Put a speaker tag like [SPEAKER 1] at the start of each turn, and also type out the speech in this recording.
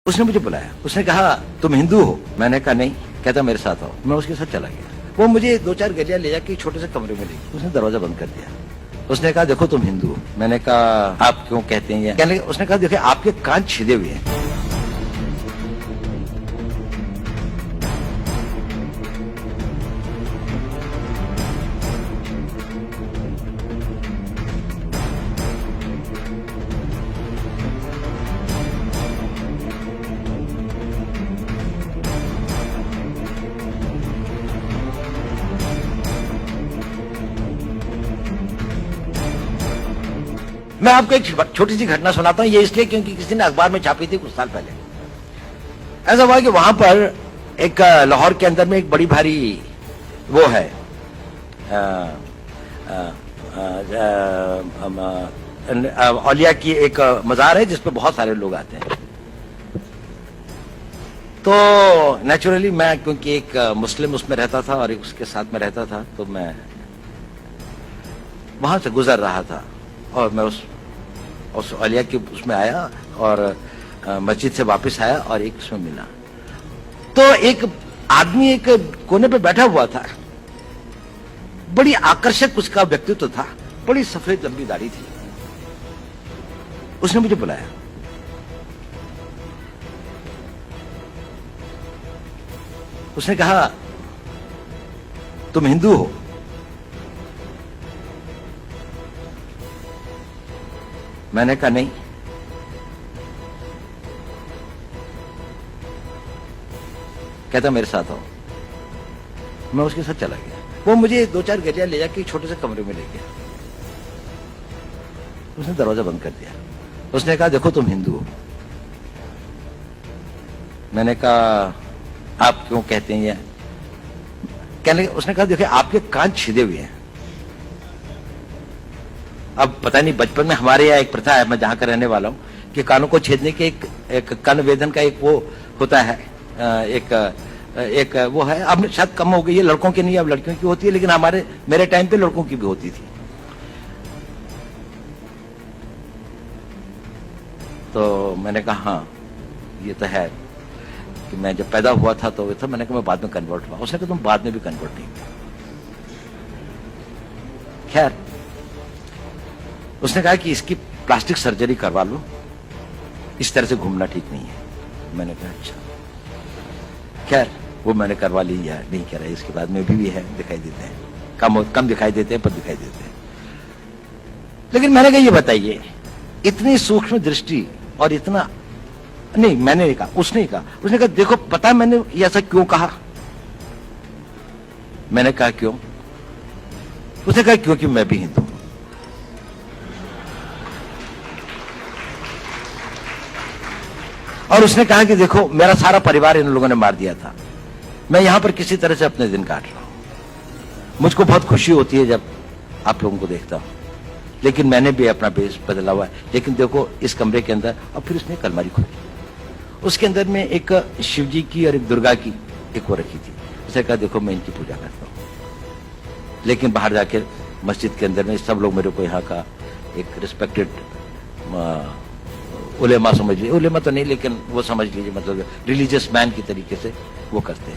[SPEAKER 1] उसने मुझे बुलाया, उसने कहा तुम हिंदू हो? मैंने कहा नहीं। कहता मेरे साथ आओ। मैं उसके साथ चला गया। वो मुझे 2-4 गलियां ले जाके छोटे से कमरे में ले गया। उसने दरवाजा बंद कर दिया। उसने कहा देखो तुम हिंदू हो। मैंने कहा आप क्यों कहते हैं ये? कहने लगे, उसने कहा देखिए आपके कान छिदे हुए हैं। मैं आपको एक छोटी सी घटना सुनाता हूं, ये इसलिए क्योंकि किसी ने अखबार में छापी थी कुछ साल पहले। ऐसा हुआ कि वहां पर एक लाहौर के अंदर में एक बड़ी भारी वो है औलिया की एक मजार है जिसपे बहुत सारे लोग आते हैं। तो नेचुरली मैं क्योंकि एक मुस्लिम उसमें रहता था और एक उसके साथ में रहता था, तो मैं वहां से गुजर रहा था और मैं उस औलिया के उसमें आया और मस्जिद से वापस आया और एक उसमें मिला। तो एक आदमी एक कोने पे बैठा हुआ था, बड़ी आकर्षक उसका व्यक्तित्व था, बड़ी सफेद लंबी दाढ़ी थी। उसने मुझे बुलाया। उसने कहा तुम हिंदू हो? मैंने कहा नहीं। कहता मेरे साथ आओ। मैं उसके साथ चला गया। वो मुझे 2-4 गलियां ले जाके छोटे से कमरे में ले गया। उसने दरवाजा बंद कर दिया। उसने कहा देखो तुम हिंदू हो। मैंने कहा आप क्यों कहते हैं ये? कहने लगे, उसने कहा देखिए आपके कान छिदे हुए हैं। अब पता नहीं, बचपन में हमारे यहाँ एक प्रथा है, मैं जहां का रहने वाला हूं, कि कानों को छेदने के एक कर्ण वेदन का एक वो होता है, एक वो है। अब शायद कम हो गई है, लड़कों की नहीं, अब लड़कियों की होती है, लेकिन मेरे टाइम पे लड़कों की भी होती थी। तो मैंने कहा हाँ ये तो है कि मैं जब पैदा हुआ था तो वो था। मैंने कहा मैं बाद में कन्वर्ट हुआ। उसने कहा तुम बाद में भी कन्वर्ट नहीं हुए। खैर उसने कहा कि इसकी प्लास्टिक सर्जरी करवा लो, इस तरह से घूमना ठीक नहीं है। मैंने कहा अच्छा। खैर वो मैंने करवा ली या नहीं करा, इसके बाद में भी है, दिखाई देते हैं, कम दिखाई देते हैं पर दिखाई देते हैं। लेकिन मैंने कहा ये बताइए, इतनी सूक्ष्म दृष्टि और इतना नहीं, मैंने नहीं कहा, उसने कहा। उसने कहा देखो पता है मैंने ऐसा क्यों कहा? मैंने कहा क्यों? उसने कहा क्योंकि मैं भी हिंदू हूं। और उसने कहा कि देखो मेरा सारा परिवार इन लोगों ने मार दिया था, मैं यहां पर किसी तरह से अपने दिन काट रहा हूं। मुझको बहुत खुशी होती है जब आप लोगों को देखता हूं, लेकिन मैंने भी अपना बेस बदला हुआ है। लेकिन देखो इस कमरे के अंदर, और फिर उसने एक अलमारी खोली, उसके अंदर में एक शिव जी की और एक दुर्गा की एक वो रखी थी। उसने कहा देखो मैं इनकी पूजा करता हूं, लेकिन बाहर जाकर मस्जिद के अंदर में सब लोग मेरे को यहाँ का एक रिस्पेक्टेड उलेमा समझ लीजिए, उलेमा तो नहीं लेकिन वो समझ लीजिए, मतलब रिलीजियस मैन की तरीके से वो करते हैं।